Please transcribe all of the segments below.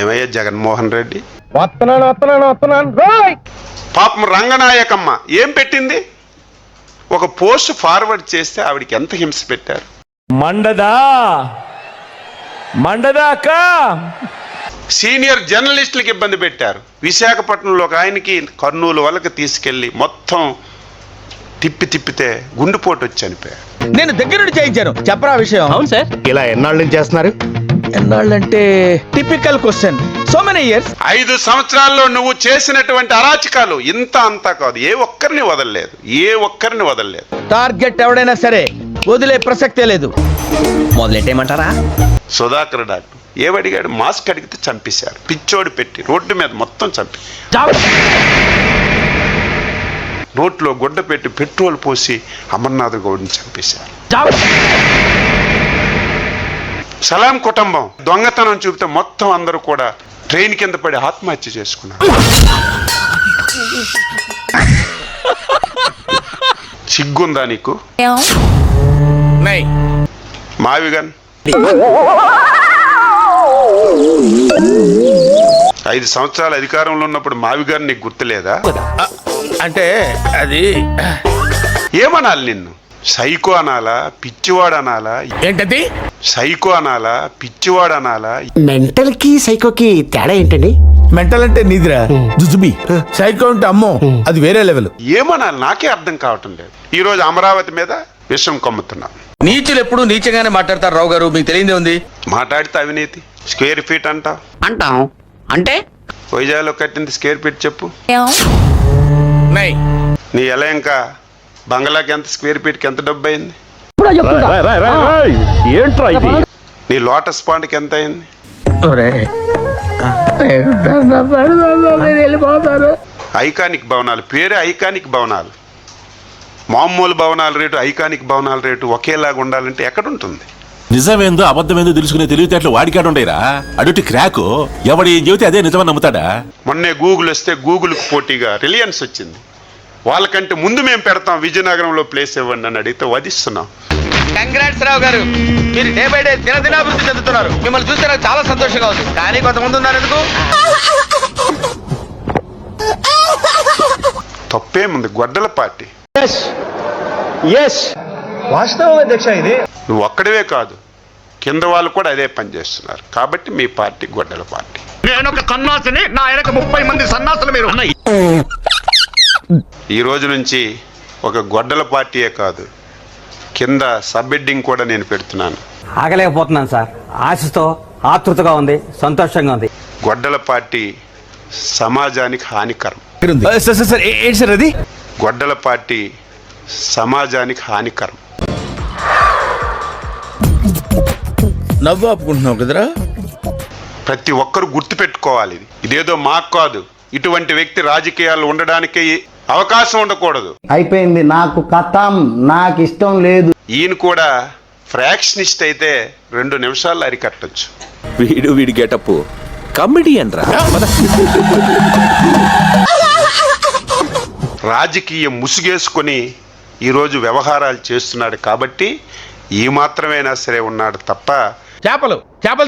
ఏమయ్యా జగన్మోహన్ రెడ్డి? వస్తున్నాను పాపం రంగనాయకమ్మ ఏం పెట్టింది? ఒక పోస్ట్ ఫార్వర్డ్ చేస్తే ఆవిడికి ఎంత హింస పెట్టారు. మండదా అక్క. సీనియర్ జర్నలిస్టులకు ఇబ్బంది పెట్టారు. విశాఖపట్నంలో ఒక ఆయనకి కర్నూలు వాళ్ళకి తీసుకెళ్లి మొత్తం తిప్పితే గుండెపోటు వచ్చి చనిపోయారు. నేను దగ్గరుండి చేయించాను. చెప్పరా విషయం? అవును సార్. ఇలా ఎన్నాళ్ళ నుంచి చేస్తున్నారు? ఎన్నాళ్ళంటే typical question. So many years. 5 సంవత్సరాల్లో నువ్వు చేసినటువంటి అరాచకాలు ఇంత అంతా కాదు. ఏ ఒక్కరిని వదలలేదు. టార్గెట్ ఎవడైనా సరే వదిలే ప్రసక్తే లేదు. మొదలెట్టేయమంటారా? సుధాకర్ డాక్టర్ ఏమడిగాడు? మాస్క్ అడిగితే చంపేశారు. పిచ్చోడు పెట్టి రోడ్డు మీద మొత్తం చంపి, నోట్లో గుడ్డ పెట్టి పెట్రోల్ పోసి అమర్నాథ్ గౌడ్ని చంపేశారు. సలాం కుటుంబం దొంగతనం చూపితే మొత్తం అందరూ కూడా ట్రైన్ కింద పడి ఆత్మహత్య చేసుకున్నారు. సిగ్గుందా నీకు? మావిగన్ 5 సంవత్సరాల అధికారంలో ఉన్నప్పుడు మావిగారు నీకు గుర్తులేదా? అంటే అది ఏమనాలి నిన్ను? సైకో అనాలా, పిచ్చివాడు అనాలా? ఏంటది? సైకో అనాలా, పిచ్చివాడు అనాలా? మెంటల్ కి సైకోకి తేడా ఏంటండి? మెంటల్ అంటే నీదిరా జుజుబి, సైకో అంటే అమ్మో అది వేరే లెవెల్. ఏమనాలి నాకే అర్థం కావటం లేదు. ఈ రోజు అమరావతి మీద విషం కమ్ముతున్నాం. నీచులు ఎప్పుడు నీచంగానే మాట్లాడతారు రావు గారు, మీకు తెలియదే ఉంది. మాట్లాడితే అవినీతి. స్క్వేర్ ఫీట్ అంటాం అంటే వైజాగ్లో కట్టింది స్క్వేర్ ఫీట్ చెప్పు. నీ ఎలా ఇంకా బంగ్లాకి ఎంత స్క్వేర్ ఫీట్కి ఎంత డబ్బు అయింది? నీ లోటస్ పాండ్కి ఎంత అయింది? ఐకానిక్ భవనాలు, పేరే ఐకానిక్ భవనాలు. మామూలు భవనాల రేటు, ఐకానిక్ భవనాల రేటు ఒకేలాగా ఉండాలంటే ఎక్కడుంటుంది? నిజమేందో అబద్ధమేందో తెలుసుకునే తెలివితేటలు వాడికాడు ఉండేరా. అడుటి క్రాకు ఎవడు ఏం చెబితే అదే నిజమని నమ్ముతాడా? మొన్నే గూగుల్ వస్తే గూగుల్కి పోటీగా రిలయన్స్ వచ్చింది. వాళ్ళకంటే ముందు మేము పెడతాం, విజయనగరంలో ప్లేస్ ఇవ్వండి అని అడిగితే వదిస్తున్నాం. కంగ్రాట్స్ రావు గారు, మీరు డే బై డే దినాభివృద్ధి చెందుతున్నారు. మిమ్మల్ని చూస్తే నాకు చాలా సంతోషంగా ఉంది. కానీ కొంతమంది ఉన్నారు ఎందుకు? తప్పేముంది? గొడ్డల పార్టీ. వాస్తవం అధ్యక్ష ఇది. నువ్వు ఒక్కడివే కాదు, కింద వాళ్ళు కూడా అదే పని చేస్తున్నారు. కాబట్టి మీ పార్టీ గొడ్డల పార్టీ. నేను ఒక సన్నాసిని, నా వెనక 30 మంది సన్నాసులు మీరు. ఈ రోజు నుంచి ఒక గొడ్డల పార్టీయే కాదు, కింద సబ్ హెడ్డింగ్ కూడా నేను పెడుతున్నాను. ఆగలేకపోతున్నాను సార్. ఆశతో ఆతృతగా ఉంది, సంతోషంగా ఉంది. గొడ్డల పార్టీ సమాజానికి హానికరం. ఏంటి సార్ అది? గొడ్డల పార్టీ సమాజానికి హానికరం. నవ్వు ఆపుకుంటున్నావు కదరా. ప్రతి ఒక్కరు గుర్తు పెట్టుకోవాలి. ఇదేదో మాకు కాదు, ఇటువంటి వ్యక్తి రాజకీయాలు ఉండడానికి అవకాశం ఉండకూడదు. అయిపోయింది, నాకు కథం, నాకు ఇష్టం లేదు. ఈయన కూడా ఫ్రాక్షనిస్ట్ అయితే 2 నిమిషాల్లో అరికట్టచ్చు. వీడి గెటప్ కమెడియన్ రా. రాజకీయ ముసుగేసుకొని ఈరోజు వ్యవహారాలు చేస్తున్నాడు. కాబట్టి ఈ మాత్రమైనా సరే ఉన్నాడు తప్ప. చేపలు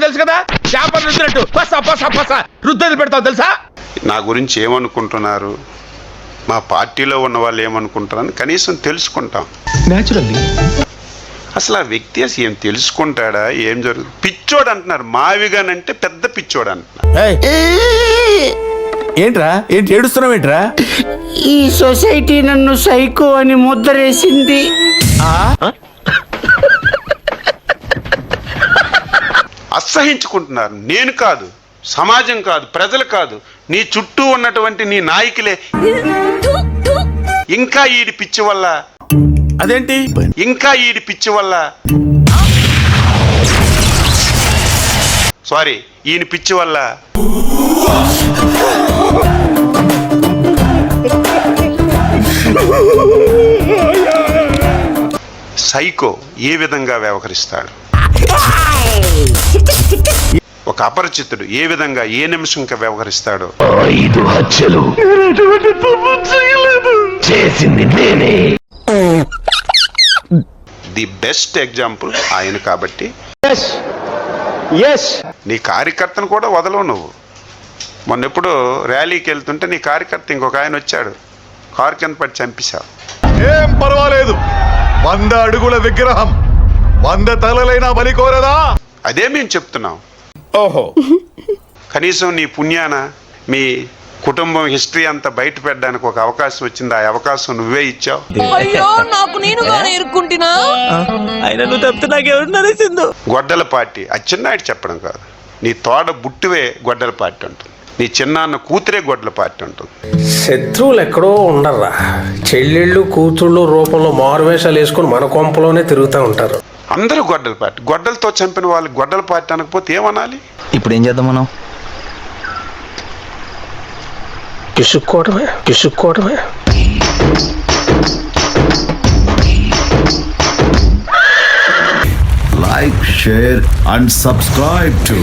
తెలుసు కదా, చేపలు రుద్దినట్టు రుద్దలు పెడతావు తెలుసా? నా గురించి ఏమనుకుంటున్నారు, మా పార్టీలో ఉన్న వాళ్ళు ఏమనుకుంటారని కనీసం తెలుసుకుంటాం. అసలు ఆ వ్యక్తి అసలు ఏం తెలుసుకుంటాడా? ఏం జరుగుతుంది? పిచ్చోడు అంటున్నారు. మావిగానంటే పెద్ద పిచ్చోడు అంటున్నారు. ఏంట్రా, ఏంటి ఏడుస్తున్నావు ఏంట్రా? ఈ సొసైటీ నన్ను సైకో అని ముద్రేసింది. అసహించుకుంటున్నారు. నేను కాదు, సమాజం కాదు, ప్రజలు కాదు, నీ చుట్టూ ఉన్నటువంటి నీ నాయకులే. ఇంకా ఈడి పిచ్చి వల్ల, అదేంటి ఇంకా ఈడి పిచ్చి వల్ల, సారీ ఈయన పిచ్చి వల్ల సైకో ఏ విధంగా వ్యవహరిస్తాడు, ఒక అపరిచితుడు ఏ విధంగా ఏ నిమిషంగా వ్యవహరిస్తాడో. 5 హత్యలు చేసింది నేనే. ది బెస్ట్ ఎగ్జాంపుల్ ఆయన. కాబట్టి నీ కార్యకర్తను కూడా వదలవు నువ్వు. మొన్న ఎప్పుడు ర్యాలీకి వెళ్తుంటే నీ కార్యకర్త ఇంకొక ఆయన వచ్చాడు, కారు కింద పడి చంపేశావు. ఏం పర్వాలేదు, 100 అడుగుల విగ్రహం 100 తలలైనా బలి కోరదా? అదే మేము చెప్తున్నాం. ఓహో, కనీసం నీ పుణ్యాన మీ కుటుంబం హిస్టరీ అంతా బయట పెట్టడానికి ఒక అవకాశం వచ్చింది. ఆ అవకాశం నువ్వే ఇచ్చావు. అయ్యో నాకు నేనుగానే ఇరుక్కుంటున్నా. ఆయన నువ్వు తప్పితే నాకెవరు నరేసిందో. గొడ్డల పార్టీ అచ్చెన్నాయుడు చెప్పడం కాదు, నీ తోడ బుట్టువే గొడ్డల పార్టీ ఉంటుంది, నీ చిన్నాన్న కూతురే గొడ్డల పార్టీ ఉంటుంది. శత్రువులు ఎక్కడో ఉండర్రా, చెల్లెళ్ళు కూతుళ్ళు రూపంలో మారువేషాలు వేసుకుని మన కొంపలోనే తిరుగుతూ ఉంటారు. అందరూ గొడ్డల పార్టీ. గొడ్డలతో చంపిన వాళ్ళు గొడ్డల పార్టీ అనకపోతే ఏమనాలి? ఇప్పుడు ఏం చేద్దాం మనం? కిసుక్కోవడమే. Like, share and subscribe to